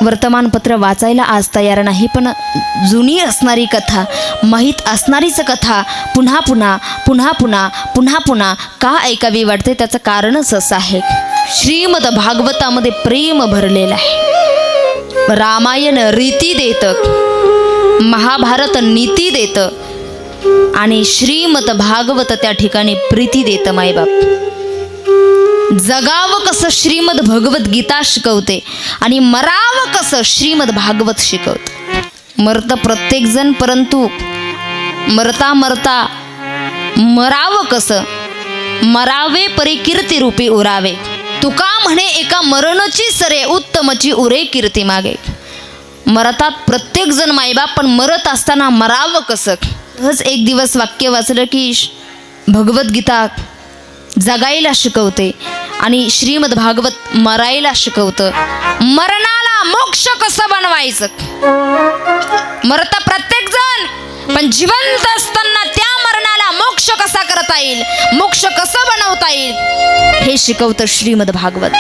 वर्तमानपत्र वाचायला आज तयार नाही, पण जुनी असणारी कथा, माहीत असणारीच कथा पुन्हा पुन्हा पुन्हा पुन्हा पुन्हा पुन्हा का ऐकावी वाटते, त्याचं कारणच असं आहे. श्रीमद भागवतामध्ये प्रेम भरलेलं आहे. रामायण रीती देतं, महाभारत नीती देतं आणि श्रीमद भागवत त्या ठिकाणी प्रीती देतं. मायबाप जगावं कसं श्रीमद भगवद्गीता शिकवते आणि मरावं कसं श्रीमद भागवत शिकवते. मरतं प्रत्येकजण, परंतु मरता मरता मरावं कसं, मरावे परी कीर्ती रूपी उरावे. तुका म्हणे एका मरणची सरे, उत्तमची उरे कीर्ती मागे. मरतात प्रत्येकजण मायबाप, पण मरत असताना मरावं कसं. तसंच एक दिवस वाक्य वाचलं की भगवद्गीता जगायला शिकवते आणि श्रीमद भागवत मरायला शिकवतं. मरणाला मोक्ष कसं बनवायचं. मरता प्रत्येक जण, पण जिवंत असताना त्या मरणाला मोक्ष कसा करता येईल, मोक्ष कसं बनवता येईल हे शिकवतं श्रीमद भागवत.